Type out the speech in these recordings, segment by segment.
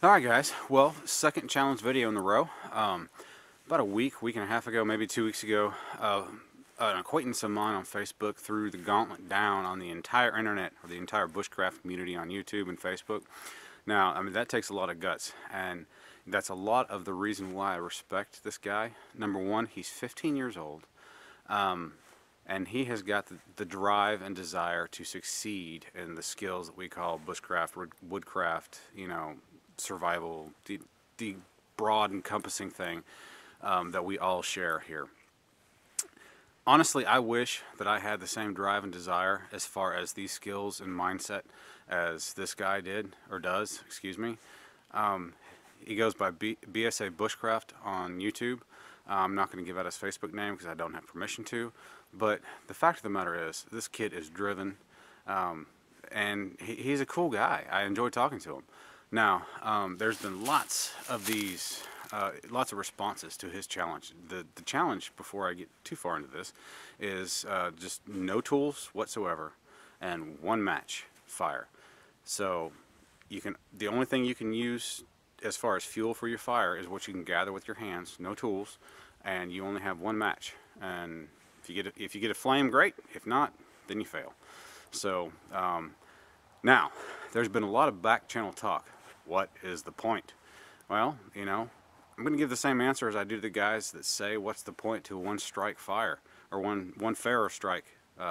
Alright guys, well, second challenge video in a row. About a week and a half ago, maybe 2 weeks ago, an acquaintance of mine on Facebook threw the gauntlet down on the entire internet, or the entire bushcraft community on YouTube and Facebook. Now, I mean, that takes a lot of guts, and that's a lot of the reason why I respect this guy. Number one, he's 15 years old, and he has got the drive and desire to succeed in the skills that we call bushcraft, woodcraft, you know, survival, the broad encompassing thing that we all share here. Honestly, I wish that I had the same drive and desire as far as these skills and mindset as this guy did, or does, excuse me. He goes by BSA Bushcraft on YouTube. I'm not going to give out his Facebook name because I don't have permission to, but the fact of the matter is, this kid is driven, and he's a cool guy. I enjoy talking to him. Now, there's been lots of these, lots of responses to his challenge. The challenge, before I get too far into this, is just no tools whatsoever and one match fire. So the only thing you can use as far as fuel for your fire is what you can gather with your hands, no tools, and you only have one match. And if you get a flame, great. If not, then you fail. So now, there's been a lot of back channel talk. What is the point? Well, you know, I'm going to give the same answer as I do to the guys that say, what's the point to a one strike fire, or one Pharaoh strike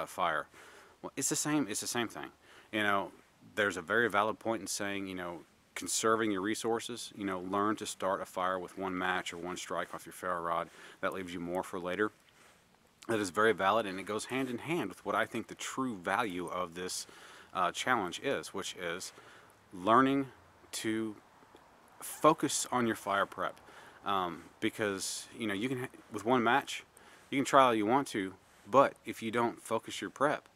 fire? Well, it's the same thing. You know, there's a very valid point in saying, you know, conserving your resources. You know, learn to start a fire with one match or one strike off your ferro rod. That leaves you more for later. That is very valid, and it goes hand in hand with what I think the true value of this challenge is, which is learning to focus on your fire prep, because you know, you can, with one match, you can try all you want to, but if you don't focus your prep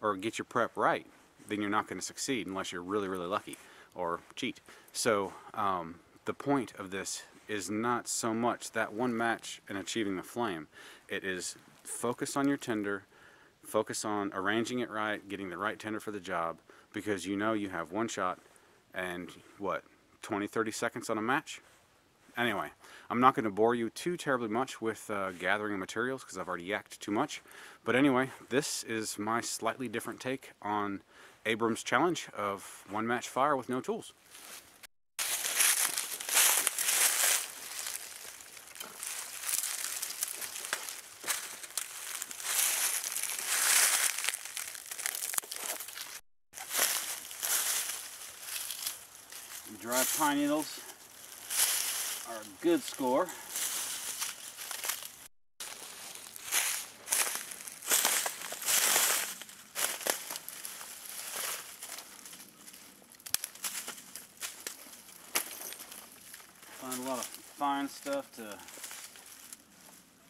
or get your prep right, then you're not going to succeed unless you're really lucky or cheat. So the point of this is not so much that one match and achieving the flame. It is focus on your tinder, focus on arranging it right, getting the right tinder for the job, because you know you have one shot and what, 20-30 seconds on a match. Anyway, I'm not going to bore you too terribly much with gathering materials because I've already yacked too much. But anyway, this is my slightly different take on Abram's challenge of one match fire with no tools. Dry pine needles are a good score. Find a lot of fine stuff to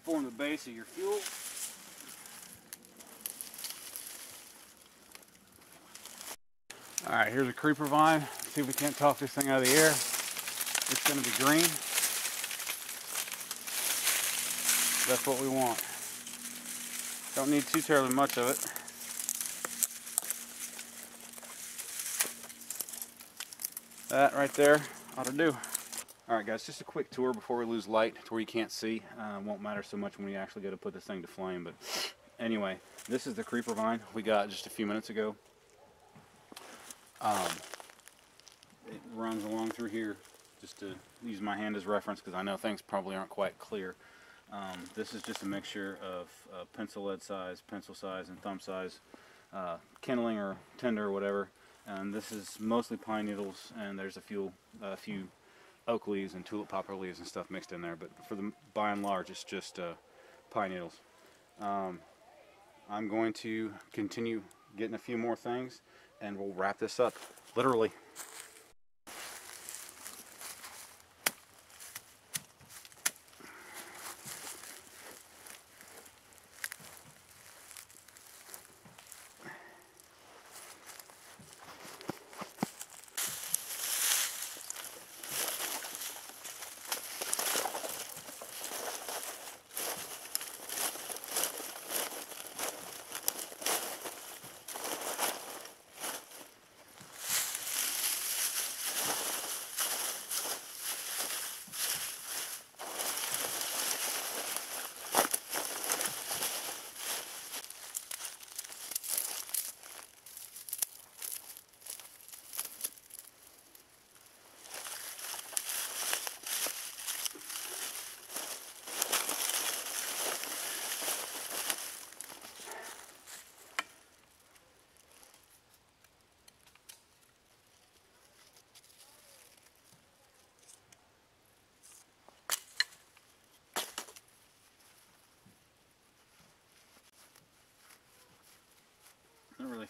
form the base of your fuel. Alright, here's a creeper vine. Let's see if we can't talk this thing out of the air. It's going to be green. That's what we want. Don't need too terribly much of it. That right there ought to do. Alright guys, just a quick tour before we lose light to where you can't see. Won't matter so much when we actually go to put this thing to flame, but anyway, this is the creeper vine we got just a few minutes ago. It runs along through here, just to use my hand as reference because I know things probably aren't quite clear. This is just a mixture of pencil lead size, pencil size, and thumb size, kindling or tinder or whatever. And this is mostly pine needles, and there's a few oak leaves and tulip poplar leaves and stuff mixed in there. But by and large, it's just pine needles. I'm going to continue getting a few more things, and we'll wrap this up, literally.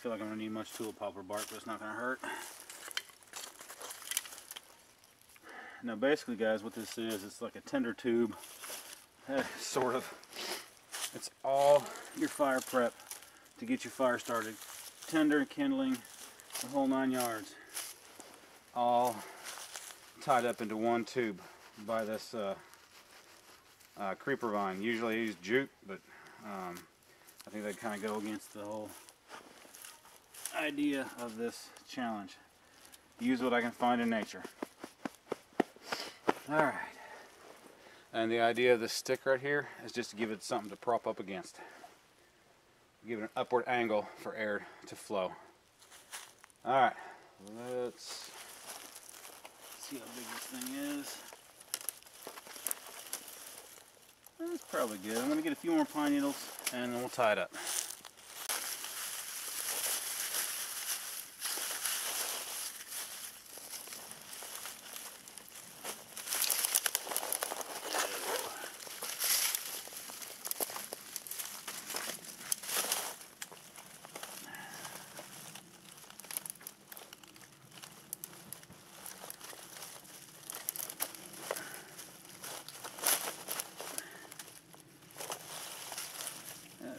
feel like I'm going to need much tulip poplar bark, but it's not going to hurt. Now basically guys, what this is, it's like a tinder tube, sort of. It's all your fire prep to get your fire started. Tinder, kindling, the whole 9 yards. All tied up into one tube by this creeper vine. Usually I use jute, but I think they kind of go against the whole idea of this challenge. Use what I can find in nature. Alright. And the idea of this stick right here is just to give it something to prop up against. Give it an upward angle for air to flow. Alright. Let's see how big this thing is. That's probably good. I'm going to get a few more pine needles and then we'll tie it up.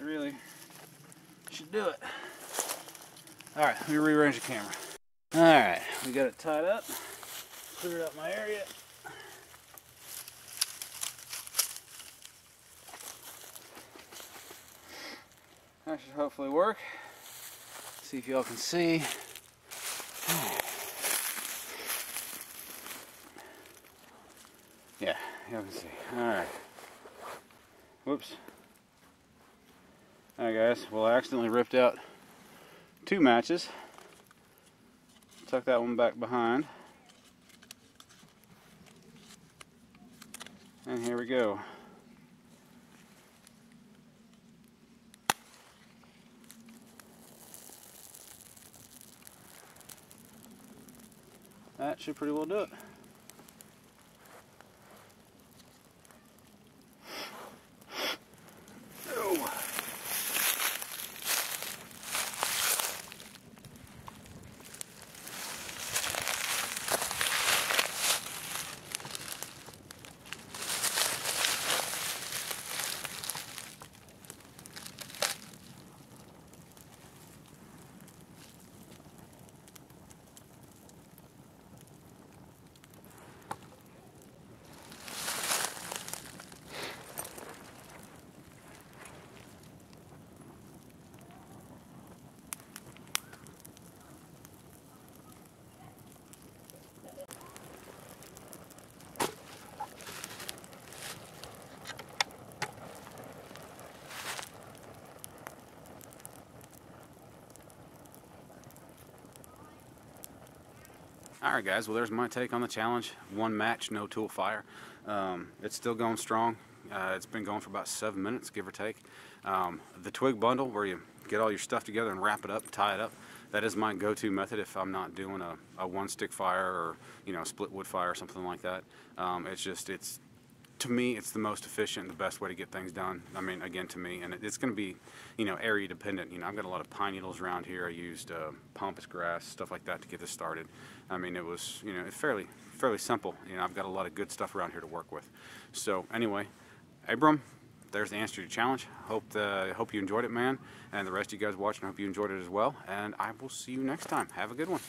Really should do it. Alright, let me rearrange the camera. Alright, we got it tied up. Cleared up my area. That should hopefully work. See if y'all can see. Yeah, y'all can see. Alright. Whoops. Alright guys, well I accidentally ripped out 2 matches. Tuck that one back behind. And here we go. That should pretty well do it. Alright guys, well there's my take on the challenge. 1 match, no tool fire. It's still going strong. It's been going for about 7 minutes, give or take. The twig bundle, where you get all your stuff together and wrap it up, tie it up, that is my go-to method if I'm not doing a 1-stick fire or split wood fire or something like that. It's to me, it's the most efficient and the best way to get things done. I mean, again, to me, and it's going to be, area dependent. I've got a lot of pine needles around here. I used pampas grass, stuff like that to get this started. I mean, it was, it's fairly simple. I've got a lot of good stuff around here to work with. So anyway, Abram, there's the answer to your challenge. Hope you enjoyed it, man. And the rest of you guys watching, I hope you enjoyed it as well. And I will see you next time. Have a good one.